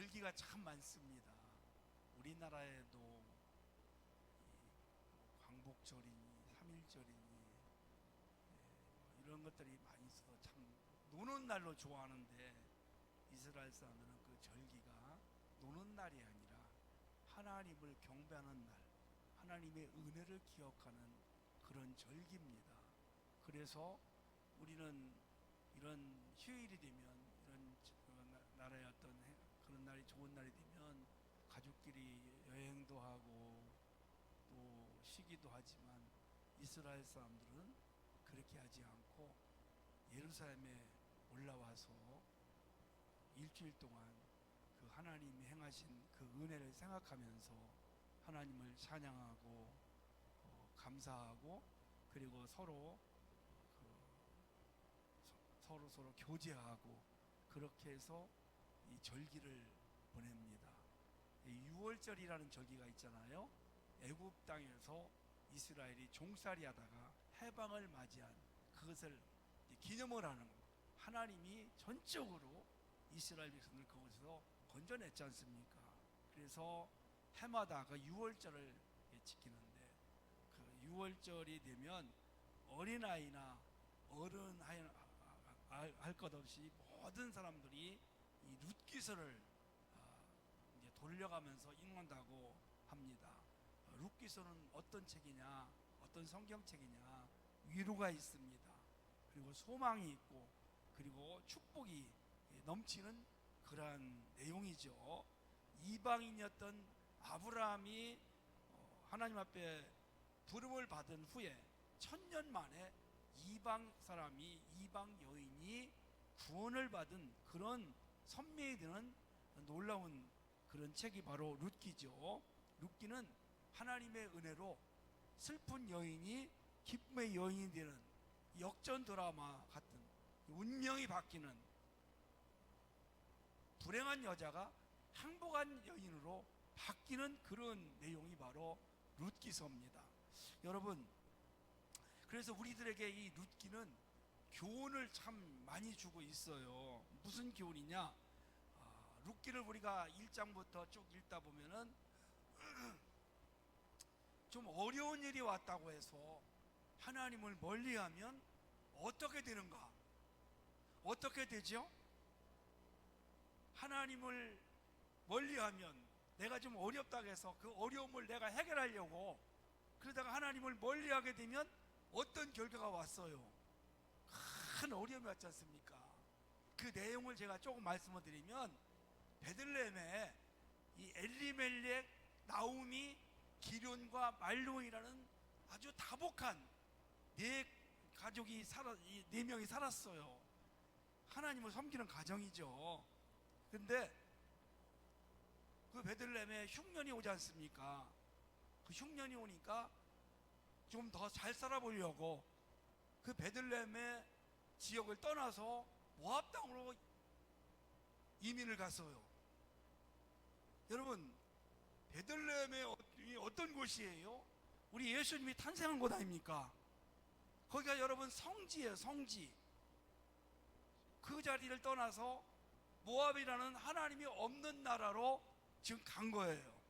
절기가 참 많습니다. 우리나라에도 광복절이니 3.1절이니 이런 것들이 많이 있어서 참 노는 날로 좋아하는데, 이스라엘 사람들은 그 절기가 노는 날이 아니라 하나님을 경배하는 날, 하나님의 은혜를 기억하는 그런 절기입니다. 그래서 우리는 이런 휴일이 되면, 이런 나라의 어떤 그런 날이 좋은 날이 되면 가족끼리 여행도 하고 또 쉬기도 하지만, 이스라엘 사람들은 그렇게 하지 않고 예루살렘에 올라와서 일주일 동안 그 하나님이 행하신 그 은혜를 생각하면서 하나님을 찬양하고 감사하고, 그리고 서로 교제하고, 그렇게 해서 이 절기를 보냅니다. 6월절이라는 절기가 있잖아요. 애굽 땅에서 이스라엘이 종살이 하다가 해방을 맞이한 그것을 기념을 하는 것. 하나님이 전적으로 이스라엘 백성을 거기서 건져냈지 않습니까? 그래서 해마다 그 6월절을 지키는데, 그 6월절이 되면 어린아이나 어른 할 것 없이 모든 사람들이 이 룻기서를 이제 돌려가면서 읽는다고 합니다. 룻기서는 어떤 책이냐, 어떤 성경책이냐, 위로가 있습니다. 그리고 소망이 있고, 그리고 축복이 넘치는 그러한 내용이죠. 이방인이었던 아브라함이 하나님 앞에 부름을 받은 후에 1000년 만에 이방 사람이, 이방 여인이 구원을 받은 그런 선명히 드는 놀라운 그런 책이 바로 룻기죠. 룻기는 하나님의 은혜로 슬픈 여인이 기쁨의 여인이 되는 역전 드라마 같은, 운명이 바뀌는, 불행한 여자가 행복한 여인으로 바뀌는 그런 내용이 바로 룻기서입니다. 여러분, 그래서 우리들에게 이 룻기는 교훈을 참 많이 주고 있어요. 무슨 교훈이냐? 룻기를 우리가 1장부터 쭉 읽다 보면은 좀 어려운 일이 왔다고 해서 하나님을 멀리하면 어떻게 되는가? 어떻게 되죠? 하나님을 멀리하면, 내가 좀 어렵다고 해서 그 어려움을 내가 해결하려고 그러다가 하나님을 멀리하게 되면 어떤 결과가 왔어요? 큰 어려움이 왔지 않습니까? 그 내용을 제가 조금 말씀을 드리면, 베들레헴에 이 엘리멜렉, 나오미, 기럨과 말론이라는 아주 다복한 가족이 네 명이 살았어요. 하나님을 섬기는 가정이죠. 근데 그 베들레헴에 흉년이 오지 않습니까? 그 흉년이 오니까 좀 더 잘 살아보려고 그 베들레헴의 지역을 떠나서 모압 땅으로 이민을 갔어요. 여러분, 베들레헴이 어떤 곳이에요? 우리 예수님이 탄생한 곳 아닙니까? 거기가 여러분 성지예요, 성지. 그 자리를 떠나서 모압이라는 하나님이 없는 나라로 지금 간 거예요.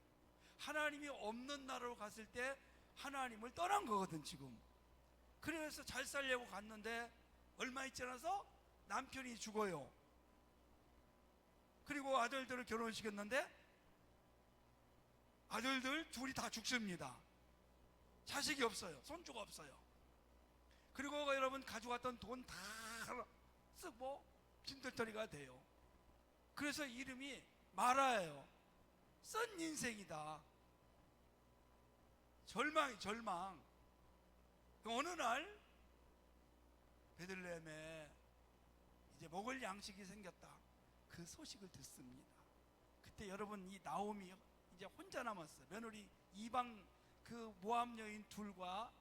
하나님이 없는 나라로 갔을 때 하나님을 떠난 거거든 지금. 그래서 잘 살려고 갔는데 얼마 있지 않아서 남편이 죽어요. 그리고 아들들을 결혼시켰는데 아들들 둘이 다 죽습니다. 자식이 없어요. 손주가 없어요. 그리고 여러분 가져갔던 돈 다 쓰고 빈털터리가 돼요. 그래서 이름이 마라예요. 쓴 인생이다. 절망이 절망. 어느 날 베들레헴에 이제 먹을 양식이 생겼다, 그 소식을 듣습니다. 그때 여러분 이 나오미 이제 혼자 남았어요. 며느리 이방 그 모압 여인 둘과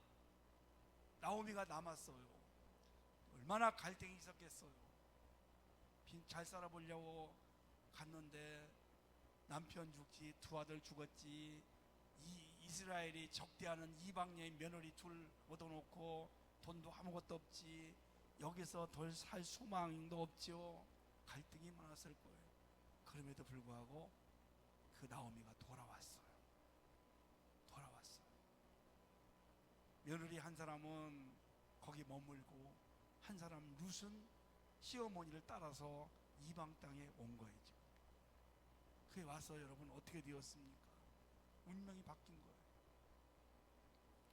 나오미가 남았어요. 얼마나 갈등이 있었겠어요. 잘 살아보려고 갔는데 남편 죽지, 두 아들 죽었지, 이스라엘이 적대하는 이방 여인 며느리 둘 얻어놓고 돈도 아무것도 없지, 여기서 덜 살 소망도 없죠. 갈등이 많았을 거예요. 그럼에도 불구하고 그 나오미가 돌아왔어요. 며느리 한 사람은 거기 머물고 한 사람 룻은 시어머니를 따라서 이방 땅에 온 거예요. 그게 와서 여러분 어떻게 되었습니까? 운명이 바뀐 거예요.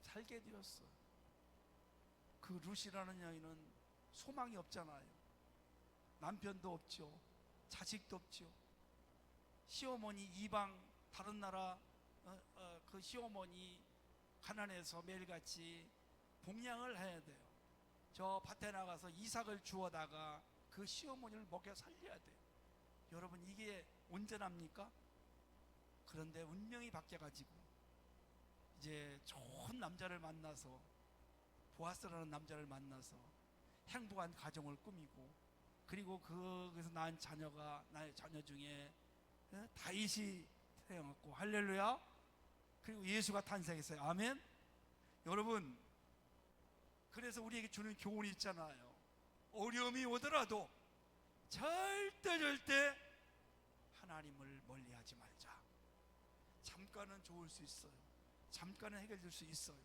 살게 되었어요. 그 룻이라는 여인은 소망이 없잖아요. 남편도 없죠. 자식도 없죠. 시어머니 이방 다른 나라 그 시어머니 가난해서 매일같이 봉양을 해야 돼요. 저 밭에 나가서 이삭을 주워다가 그 시어머니를 먹여 살려야 돼요. 여러분 이게 온전합니까? 그런데 운명이 바뀌어가지고 이제 좋은 남자를 만나서 보아스라는 남자를 만나서 행복한 가정을 꾸미고 그리고 거기서 낳은 자녀가 나의 자녀 중에 다윗이 태어났고 할렐루야. 그리고 예수가 탄생했어요. 아멘. 여러분 그래서 우리에게 주는 교훈이 있잖아요. 어려움이 오더라도 절대 하나님을 멀리하지 말자. 잠깐은 좋을 수 있어요. 잠깐은 해결될 수 있어요.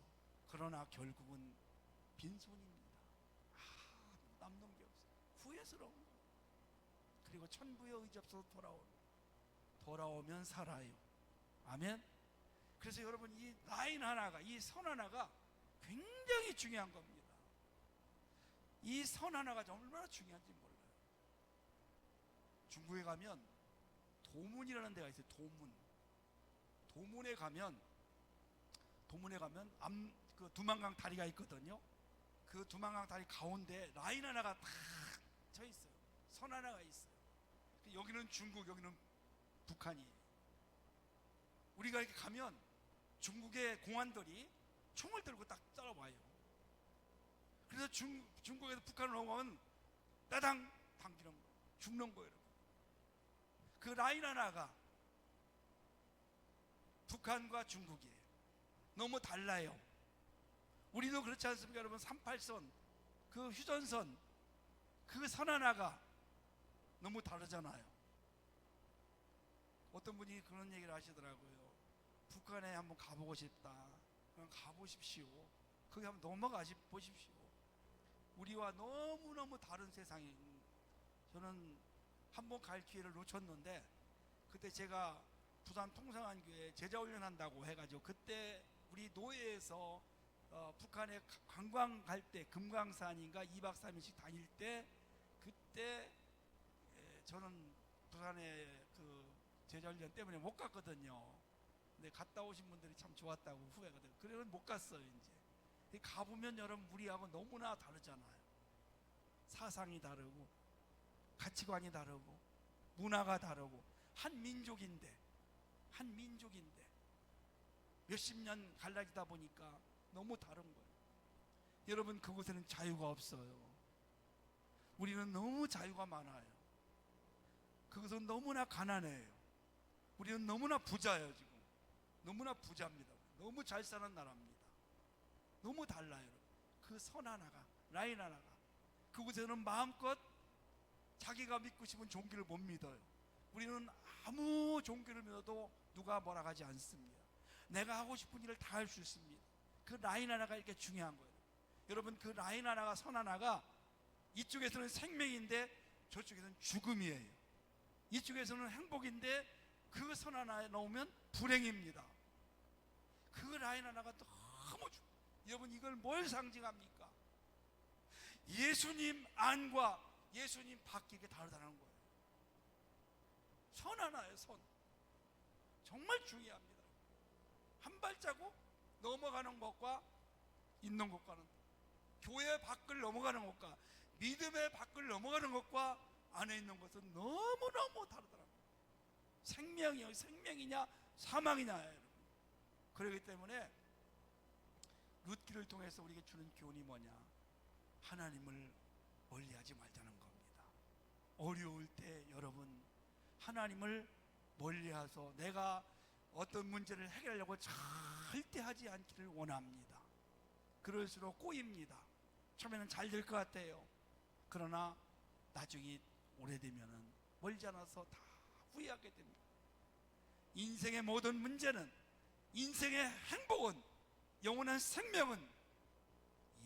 그러나 결국은 빈손입니다. 남는 게 없어요. 후회스러운 거. 그리고 천부의 의지 없어서 돌아오면 살아요. 아멘. 그래서 여러분 이 라인 하나가, 이 선 하나가 굉장히 중요한 겁니다. 이 선 하나가 얼마나 중요한지 몰라요. 중국에 가면 도문이라는 데가 있어요. 도문에 가면 그 두만강 다리가 있거든요. 그 두만강 다리 가운데 라인 하나가 딱 쳐 있어요. 선 하나가 있어요. 여기는 중국, 여기는 북한이. 우리가 이렇게 가면 중국의 공안들이 총을 들고 딱 따라와요. 그래서 중국에서 북한을 넘어가면 따당 당기는 거예요. 죽는 거예요. 그 라인 하나가 북한과 중국이에요. 너무 달라요. 우리도 그렇지 않습니까 여러분? 38선 그 휴전선 그 선 하나가 너무 다르잖아요. 어떤 분이 그런 얘기를 하시더라고요. 북한에 한번 가보고 싶다. 그럼 가보십시오. 거기 한번 넘어가 보십시오. 우리와 너무너무 다른 세상이. 저는 한번 갈 기회를 놓쳤는데 그때 제가 부산 통성안교회 제자훈련한다고 해가지고 그때 우리 노예에서 북한에 관광 갈 때 금강산인가 2박 3일씩 다닐 때 그때 저는 부산에 그 제자훈련 때문에 못 갔거든요. 근데 갔다 오신 분들이 참 좋았다고 후회거든요. 그래서 못 갔어요. 이제 가보면 여러분 우리하고 너무나 다르잖아요. 사상이 다르고 가치관이 다르고 문화가 다르고 한 민족인데 몇십 년 갈라지다 보니까 너무 다른 거예요. 여러분 그곳에는 자유가 없어요. 우리는 너무 자유가 많아요. 그것은 너무나 가난해요. 우리는 너무나 부자예요. 지금 너무나 부자입니다. 너무 잘 사는 나라입니다. 너무 달라요. 그 선 하나가, 라인 하나가, 그곳에는 마음껏 자기가 믿고 싶은 종교를 못 믿어요. 우리는 아무 종교를 믿어도 누가 뭐라 하지 않습니다. 내가 하고 싶은 일을 다 할 수 있습니다. 그 라인 하나가 이렇게 중요한 거예요. 여러분 그 라인 하나가, 선 하나가 이쪽에서는 생명인데 저쪽에서는 죽음이에요. 이쪽에서는 행복인데 그 선 하나에 넣으면 불행입니다. 그 라인 하나가 너무 여러분 이걸 뭘 상징합니까? 예수님 안과 예수님 밖이 다르다는 거예요. 선 하나예요. 선. 정말 중요합니다. 한 발자국 넘어가는 것과 있는 것과는, 교회 밖을 넘어가는 것과 믿음의 밖을 넘어가는 것과 안에 있는 것은 너무너무 다르더라고요. 생명이냐 사망이냐 여러분. 그렇기 때문에 룻기를 통해서 우리에게 주는 교훈이 뭐냐? 하나님을 멀리하지 말자는 겁니다. 어려울 때 여러분 하나님을 멀리해서 내가 어떤 문제를 해결하려고 절대 하지 않기를 원합니다. 그럴수록 꼬입니다. 처음에는 잘 될 것 같아요. 그러나 나중에 오래되면은 멀지 않아서 다 부여하게 됩니다. 인생의 모든 문제는, 인생의 행복은, 영원한 생명은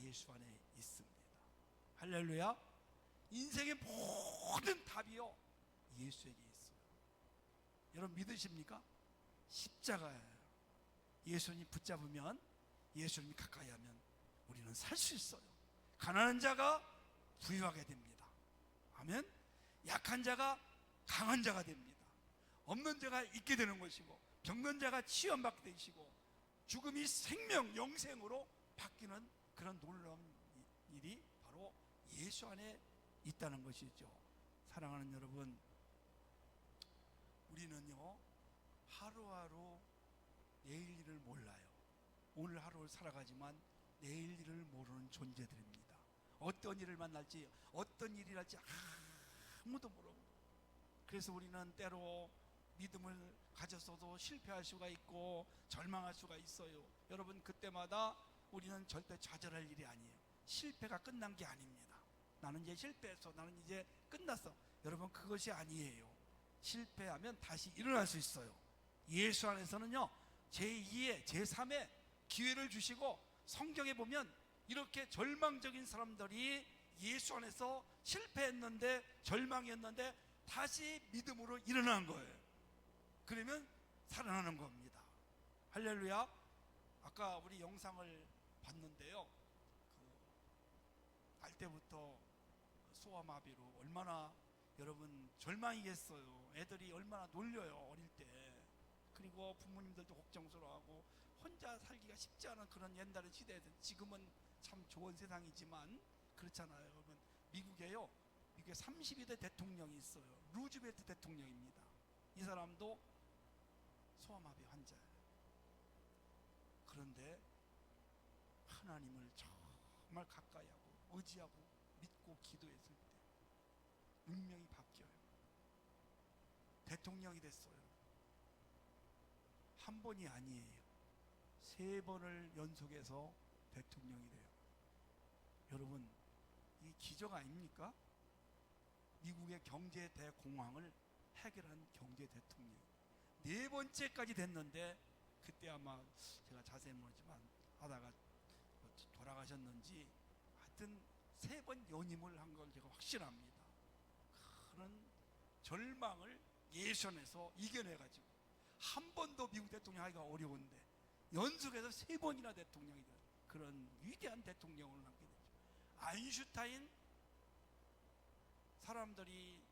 예수 안에 있습니다. 할렐루야. 인생의 모든 답이요 예수에게 있어요. 여러분 믿으십니까? 십자가예요. 예수님 붙잡으면, 예수님 가까이 하면 우리는 살 수 있어요. 가난한 자가 부유하게 됩니다. 아멘. 약한 자가 강한 자가 됩니다. 없는 자가 있게 되는 것이고, 병든 자가 치유받게 되시고, 죽음이 생명, 영생으로 바뀌는 그런 놀라운 일이 바로 예수 안에 있다는 것이죠. 사랑하는 여러분, 우리는요 하루하루 내일 일을 몰라요. 오늘 하루를 살아가지만 내일 일을 모르는 존재들입니다. 어떤 일을 만날지, 어떤 일이 날지 아무도 모르고, 그래서 우리는 때로 믿음을 가졌어도 실패할 수가 있고 절망할 수가 있어요. 여러분, 그때마다 우리는 절대 좌절할 일이 아니에요. 실패가 끝난 게 아닙니다. 나는 이제 실패했어, 나는 이제 끝났어. 여러분, 그것이 아니에요. 실패하면 다시 일어날 수 있어요. 예수 안에서는요 제2의 제3의 기회를 주시고, 성경에 보면 이렇게 절망적인 사람들이 예수 안에서 실패했는데, 절망했는데 다시 믿음으로 일어난 거예요. 그러면 살아나는 겁니다. 할렐루야. 아까 우리 영상을 봤는데요, 날 때부터 소아마비로 얼마나 여러분 절망이겠어요. 애들이 얼마나 놀려요, 어릴 때. 그리고 부모님들도 걱정스러워하고 혼자 살기가 쉽지 않은 그런 옛날의 시대에서, 지금은 참 좋은 세상이지만 그렇잖아요. 여러분, 미국에 32대 대통령이 있어요. 루즈벨트 대통령입니다. 이 사람도 소아마비 환자예요. 그런데 하나님을 정말 가까이 하고 의지하고 믿고 기도했을 때 운명이 바뀌어요. 대통령이 됐어요. 한 번이 아니에요. 3번을 연속해서 대통령이 돼요. 여러분, 이 기적 아닙니까? 미국의 경제 대공황을 해결한 경제 대통령. 4번째까지 됐는데, 그때 아마 제가 자세히 모르지만 하다가 돌아가셨는지, 하여튼 3번 연임을 한 걸 제가 확신합니다. 그런 절망을 예수 안에서 이겨내가지고, 한 번도 미국 대통령 하기가 어려운데 연속해서 3번이나 대통령이 된 그런 위대한 대통령을 남게 되죠. 아인슈타인, 사람들이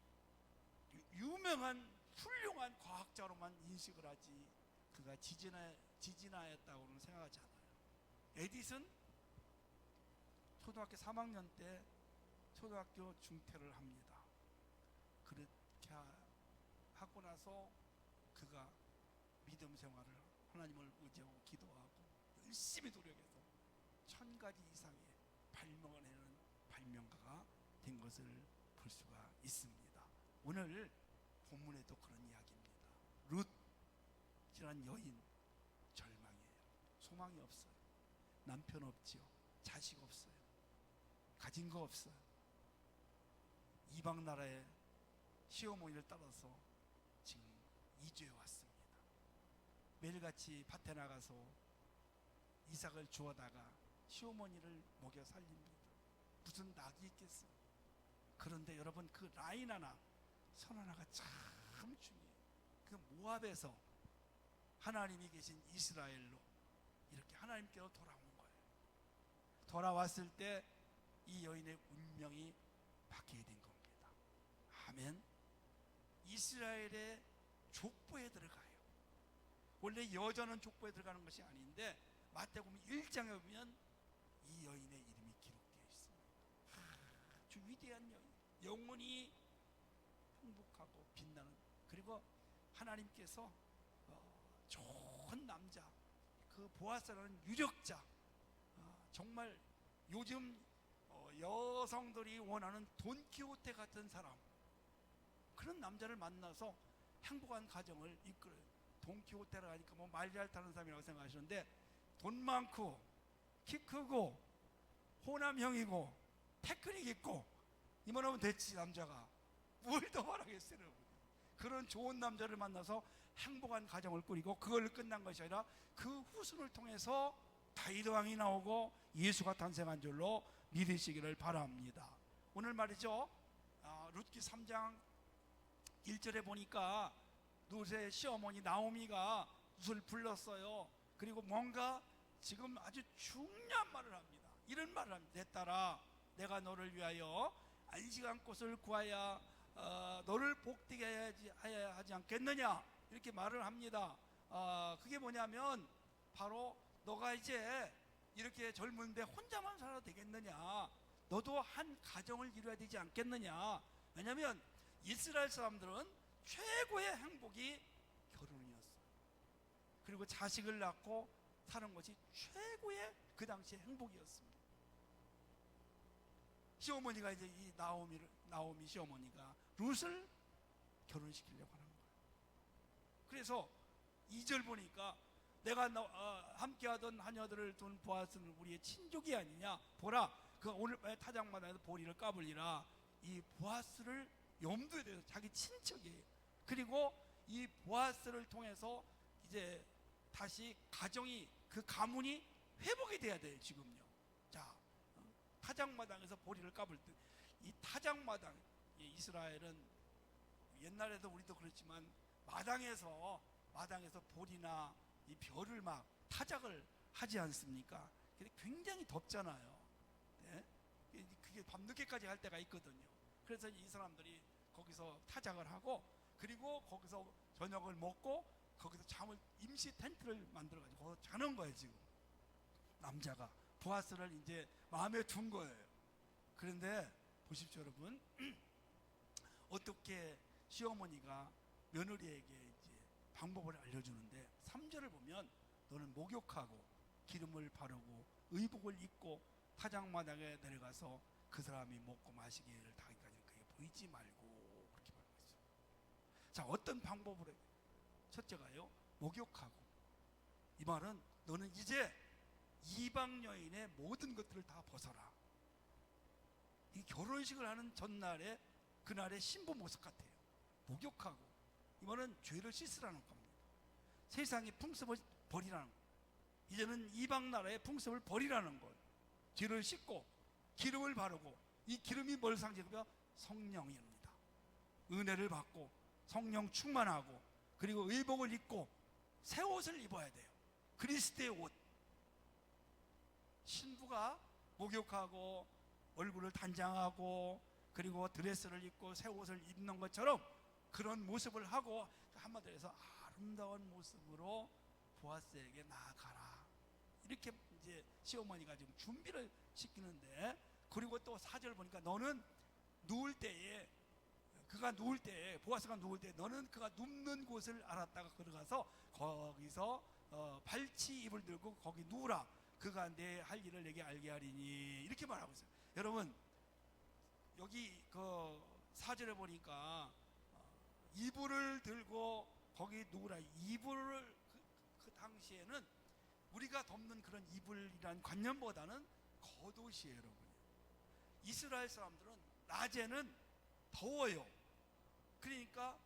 유명한 훌륭한 과학자로만 인식을 하지 그가 지진하였다고는 생각하지 않아요. 에디슨, 초등학교 3학년 때 초등학교 중퇴를 합니다. 그렇게 하고 나서 그가 믿음 생활을, 하나님을 의지하고 기도하고 열심히 노력해서 1000가지 이상의 발명을 해내는 발명가가 된 것을 볼 수가 있습니다. 오늘 본문에도 그런 이야기입니다. 룻이란 여인, 절망이에요. 소망이 없어요. 남편 없지요. 자식 없어요. 가진 거 없어요. 이방 나라의 시어머니를 따라서 지금 이주해 왔습니다. 매일같이 밭에 나가서 이삭을 주워다가 시어머니를 먹여 살립니다. 무슨 낙이 있겠어요. 그런데 여러분, 그 라인 하나, 선 하나가 참 중요해요. 그 모압에서 하나님이 계신 이스라엘로 이렇게 하나님께로 돌아온 거예요. 돌아왔을 때 이 여인의 운명이 바뀌게 된 겁니다. 아멘. 이스라엘의 족보에 들어가요. 원래 여자는 족보에 들어가는 것이 아닌데, 마태복음 1장에 보면 이 여인의 이름이 기록되어 있습니다. 아주 위대한 여인, 영원히 행복하고 빛나는, 그리고 하나님께서 좋은 남자, 그 보아스라는 유력자, 정말 요즘 여성들이 원하는 돈키호테 같은 사람, 그런 남자를 만나서 행복한 가정을 이끌어요. 돈키호테라 하니까 뭐 말 잘 타는 사람이라고 생각하시는데, 돈 많고 키 크고 호남형이고 테크닉 있고 이만하면 됐지. 남자가 뭘 더 바라겠어요. 그런 좋은 남자를 만나서 행복한 가정을 꾸리고 그걸 끝난 것이 아니라 그 후손을 통해서 다윗 왕이 나오고 예수가 탄생한 줄로 믿으시기를 바랍니다. 오늘 말이죠, 룻기 3장 1절에 보니까 룻의 시어머니 나오미가 룻을 불렀어요. 그리고 뭔가 지금 아주 중요한 말을 합니다. 이런 말을 합니다. 내 딸아, 내가 너를 위하여 안식한 곳을 구하여 너를 복되게 해야 하지 않겠느냐, 이렇게 말을 합니다. 그게 뭐냐면 바로 너가 이제 이렇게 젊은데 혼자만 살아도 되겠느냐, 너도 한 가정을 이루어야 되지 않겠느냐. 왜냐하면 이스라엘 사람들은 최고의 행복이 결혼이었어요. 그리고 자식을 낳고 사는 것이 최고의 그 당시의 행복이었습니다. 시어머니가 이제 이 나오미 시어머니가 룻을 결혼시키려고 하는 거예요. 그래서 2절 보니까 내가 함께하던 하녀들을 둔 보아스는 우리의 친족이 아니냐, 보라 그 오늘 타작마당에서 보리를 까불리라. 이 보아스를 염두에 대서 자기 친척이에요. 그리고 이 보아스를 통해서 이제 다시 가정이, 그 가문이 회복이 돼야 돼요. 지금요. 자, 타작마당에서 보리를 까불 때, 이 타작마당, 이스라엘은 옛날에도 우리도 그렇지만 마당에서 보리나 이 벼를 막 타작을 하지 않습니까? 근데 굉장히 덥잖아요. 네? 그게 밤늦게까지 할 때가 있거든요. 그래서 이 사람들이 거기서 타작을 하고, 그리고 거기서 저녁을 먹고 거기서 잠을, 임시 텐트를 만들어가지고 거기서 자는 거예요. 지금 남자가 보아스를 이제 마음에 둔 거예요. 그런데 보십시오 여러분, 어떻게 시어머니가 며느리에게 이제 방법을 알려주는데, 3절을 보면 너는 목욕하고 기름을 바르고 의복을 입고 타작마당에 내려가서 그 사람이 먹고 마시기를 다기까지 그게 보이지 말고, 그렇게 말하고 있어요. 자, 어떤 방법으로? 첫째가요, 목욕하고. 이 말은 너는 이제 이방 여인의 모든 것들을 다 벗어라. 이 결혼식을 하는 전날에, 그날의 신부 모습 같아요. 목욕하고. 이 말은 죄를 씻으라는 겁니다. 세상의 풍습을 버리라는 거예요. 이제는 이방 나라의 풍습을 버리라는 거예요. 죄를 씻고 기름을 바르고, 이 기름이 뭘 상징하며? 성령입니다. 은혜를 받고 성령 충만하고, 그리고 의복을 입고 새 옷을 입어야 돼요. 그리스도의 옷. 신부가 목욕하고 얼굴을 단장하고 그리고 드레스를 입고 새 옷을 입는 것처럼 그런 모습을 하고, 한마디로 해서 아름다운 모습으로 보아스에게 나아가라. 이렇게 이제 시어머니가 지금 준비를 시키는데, 그리고 또 4절 보니까 너는 누울 때에, 그가 누울 때에, 보아스가 누울 때 너는 그가 눕는 곳을 알았다가 걸어가서 거기서 발치 이불 들고 거기 누우라. 그가 내 할 일을 내게 알게 하리니. 이렇게 말하고 있어요. 여러분, 여기 그 4절에 보니까 이불을 들고 거기 누우라. 이불을 그 당시에는 우리가 덮는 그런 이불이라는 관념보다는 겉옷이에요. 여러분, 이스라엘 사람들은 낮에는 더워요. 그러니까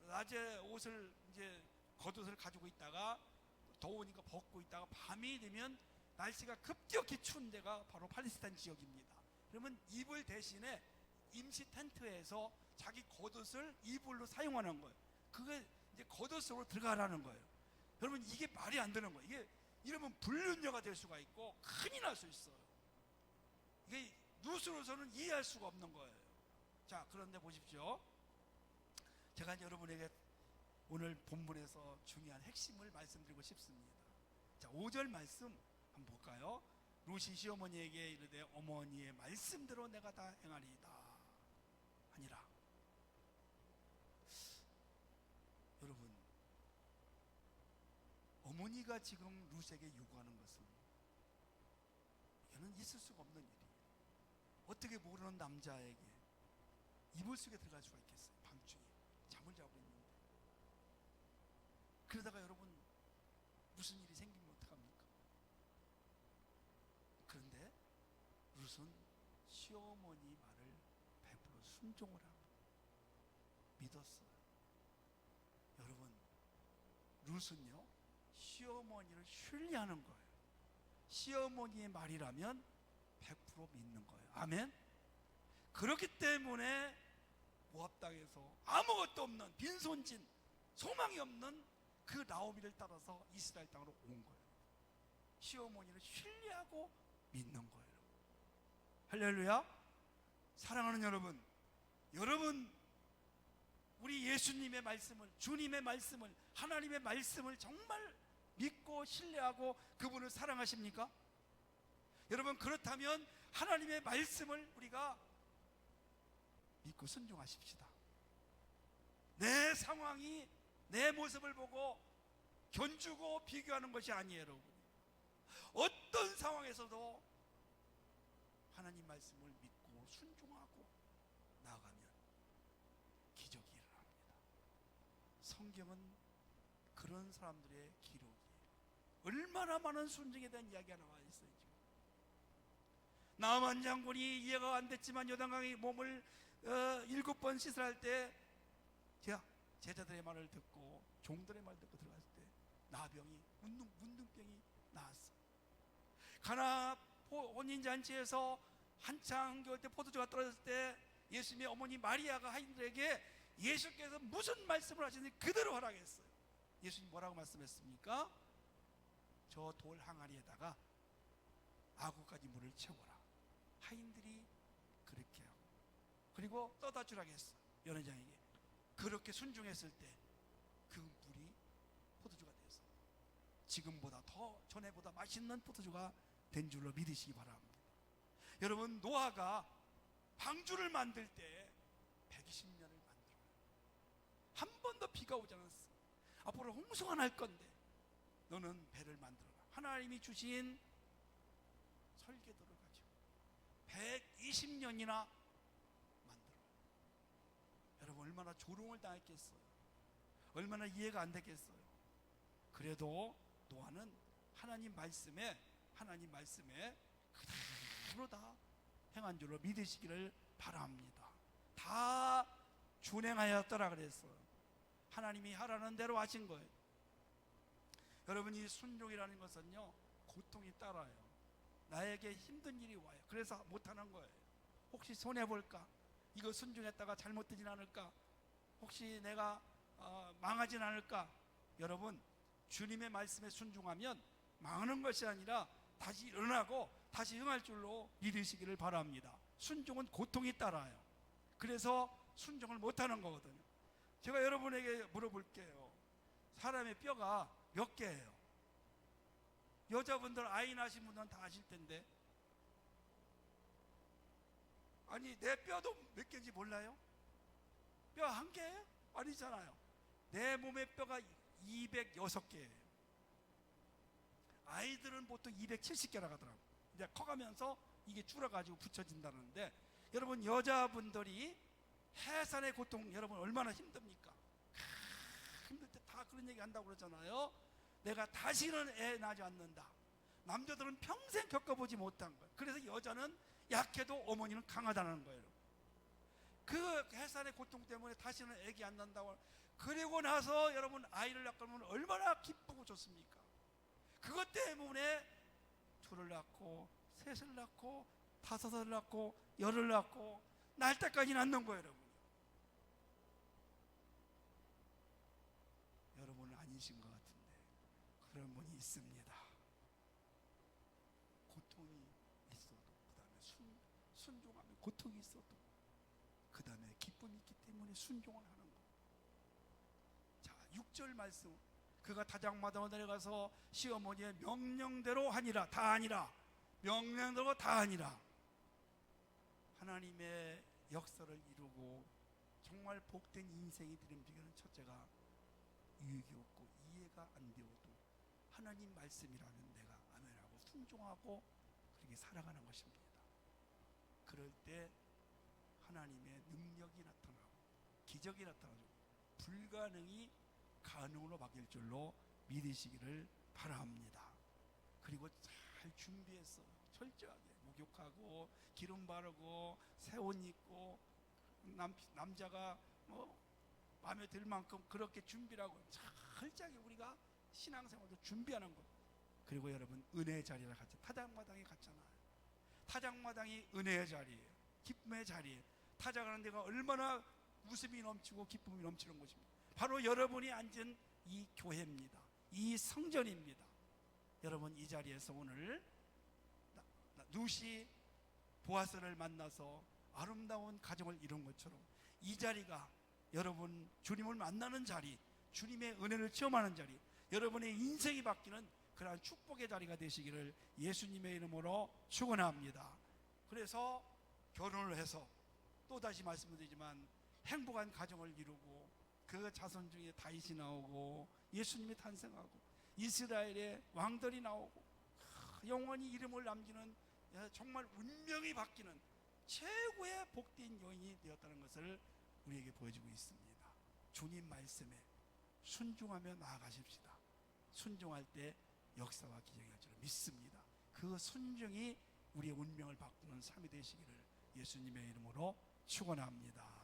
낮에 옷을 이제 겉옷을 가지고 있다가 더우니까 벗고 있다가 밤이 되면 날씨가 급격히 추운 데가 바로 팔레스타인 지역입니다. 그러면 이불 대신에 임시 텐트에서 자기 겉옷을 이불로 사용하는 거예요. 그게 이제 겉옷으로 들어가라는 거예요. 여러분, 이게 말이 안 되는 거예요. 이게 이러면 불륜녀가 될 수가 있고 큰일 날 수 있어요. 이게 룻으로서는 이해할 수가 없는 거예요. 자, 그런데 보십시오. 제가 여러분에게 오늘 본문에서 중요한 핵심을 말씀드리고 싶습니다. 자, 5절 말씀 한번 볼까요? 룻이 시어머니에게 이르되 어머니의 말씀대로 내가 다 행하리이다 아니라. 여러분, 어머니가 지금 룻에게 요구하는 것은, 이거는 있을 수가 없는 일이에요. 어떻게 모르는 남자에게 이불 속에 들어갈 수가 있겠어요? 밤중에 잠을 자고 있는데. 그러다가 여러분, 무슨 일이 생기면 어떡합니까? 그런데 룻은 시어머니 말을 100% 순종을 하고 믿었어요. 룻은요 시어머니를 신뢰하는 거예요. 시어머니의 말이라면 100% 믿는 거예요. 아멘. 그렇기 때문에 모압 땅에서 아무것도 없는 빈손진 소망이 없는 그 나오미를 따라서 이스라엘 땅으로 온 거예요. 시어머니를 신뢰하고 믿는 거예요. 할렐루야. 사랑하는 여러분, 우리 예수님의 말씀을, 주님의 말씀을, 하나님의 말씀을 정말 믿고 신뢰하고 그분을 사랑하십니까? 여러분, 그렇다면 하나님의 말씀을 우리가 믿고 순종하십시다. 내 상황이 내 모습을 보고 견주고 비교하는 것이 아니에요. 여러분, 어떤 상황에서도 하나님 말씀을 믿고 순종하고 나아가면 기적이 일어납니다. 성경은 그런 사람들의 기록이에요. 얼마나 많은 순종에 대한 이야기가 나와 있어요. 지금 나만 장군이 이해가 안 됐지만 요단강에 몸을 7번 씻으라 할 때 제자들의 말을 듣고 종들의 말을 듣고 들어갔을 때 나병이 문둥병이 나았어. 가나 혼인잔치에서 한창 겨울 때 포도주가 떨어졌을 때 예수님의 어머니 마리아가 하인들에게 예수께서 무슨 말씀을 하시는지 그대로 하라겠어요. 예수님 뭐라고 말씀했습니까? 저 돌 항아리에다가 아구까지 물을 채워라. 하인들이 그렇게 하고 그리고 떠다 주라고 했어. 연회장에게. 그렇게 순종했을 때 그 물이 포도주가 됐어. 지금보다 더 전에보다 맛있는 포도주가 된 줄로 믿으시기 바랍니다. 여러분, 노아가 방주를 만들 때 120년을 만들어요. 한 번도 비가 오지 않았어. 앞으로 홍수가 날 건데 너는 배를 만들어라. 하나님이 주신 설계도를 가지고 120년이나 만들어요. 여러분, 얼마나 조롱을 당했겠어요. 얼마나 이해가 안 됐겠어요. 그래도 노아는 하나님 말씀에 그대로 다 행한 줄로 믿으시기를 바랍니다. 다 준행하였더라 그랬어요. 하나님이 하라는 대로 하신 거예요. 여러분, 이 순종이라는 것은요 고통이 따라요. 나에게 힘든 일이 와요. 그래서 못하는 거예요. 혹시 손해볼까? 이거 순종했다가 잘못되진 않을까? 혹시 내가 망하진 않을까? 여러분, 주님의 말씀에 순종하면 망하는 것이 아니라 다시 일어나고 다시 응할 줄로 믿으시기를 바랍니다. 순종은 고통이 따라요. 그래서 순종을 못하는 거거든요. 제가 여러분에게 물어볼게요. 사람의 뼈가 몇 개예요? 여자분들 아이 낳으신 분들은 다 아실 텐데, 아니 내 뼈도 몇 개인지 몰라요? 뼈 한 개예요? 아니잖아요. 내 몸의 뼈가 206개예요. 아이들은 보통 270개라고 하더라고요. 이제 커가면서 이게 줄어가지고 붙여진다는데, 여러분, 여자분들이 해산의 고통, 여러분 얼마나 힘듭니까? 힘들 때 다 그런 얘기 한다고 그러잖아요. 내가 다시는 애 낳지 않는다. 남자들은 평생 겪어보지 못한 거예요. 그래서 여자는 약해도 어머니는 강하다는 거예요. 그 해산의 고통 때문에 다시는 애기 안 낳는다고. 그리고 나서 여러분 아이를 낳으면 얼마나 기쁘고 좋습니까? 그것 때문에 둘을 낳고 셋을 낳고 다섯을 낳고 열을 낳고 날 때까지 낳는 거예요. 여러분은 아니신 것 같은데 그런 분이 있습니다. 고통이 있어도 그 다음에 순종하면 고통이 있어도 그 다음에 기쁨이 있기 때문에 순종을 하는 거예요. 자, 6절 말씀, 그가 다장마당으로 내려가서 시어머니의 명령대로 하니라. 다 아니라 명령대로 다 아니라 하나님의 역사를 이루고 정말 복된 인생이 되는 비결은 첫째가 유익이 없고 이해가 안 되어도 하나님 말씀이라면 내가 아멘하고 순종하고 그렇게 살아가는 것입니다. 그럴 때 하나님의 능력이 나타나고 기적이 나타나고 불가능이 가능으로 바뀔 줄로 믿으시기를 바랍니다. 그리고 잘 준비해서 철저하게 목욕하고 기름 바르고 새 옷 입고 남자가 마음에 들 만큼 그렇게 준비를 하고 철저하게 우리가 신앙생활도 준비하는 것. 그리고 여러분, 은혜의 자리를 갔죠. 타작마당에 갔잖아요. 타작마당이 은혜의 자리예요. 기쁨의 자리예요. 타작하는 데가 얼마나 웃음이 넘치고 기쁨이 넘치는 곳입니다. 바로 여러분이 앉은 이 교회입니다. 이 성전입니다. 여러분, 이 자리에서 오늘 룻이 보아스를 만나서 아름다운 가정을 이룬 것처럼 이 자리가 여러분 주님을 만나는 자리, 주님의 은혜를 체험하는 자리, 여러분의 인생이 바뀌는 그러한 축복의 자리가 되시기를 예수님의 이름으로 축원합니다. 그래서 결혼을 해서 또다시 말씀드리지만 행복한 가정을 이루고 그 자손 중에 다윗이 나오고 예수님이 탄생하고 이스라엘의 왕들이 나오고 영원히 이름을 남기는 정말 운명이 바뀌는 최고의 복된 여인이 되었다는 것을 우리에게 보여주고 있습니다. 주님 말씀에 순종하며 나아가십시다. 순종할 때 역사와 기적이 할 줄 믿습니다. 그 순종이 우리의 운명을 바꾸는 삶이 되시기를 예수님의 이름으로 축원합니다.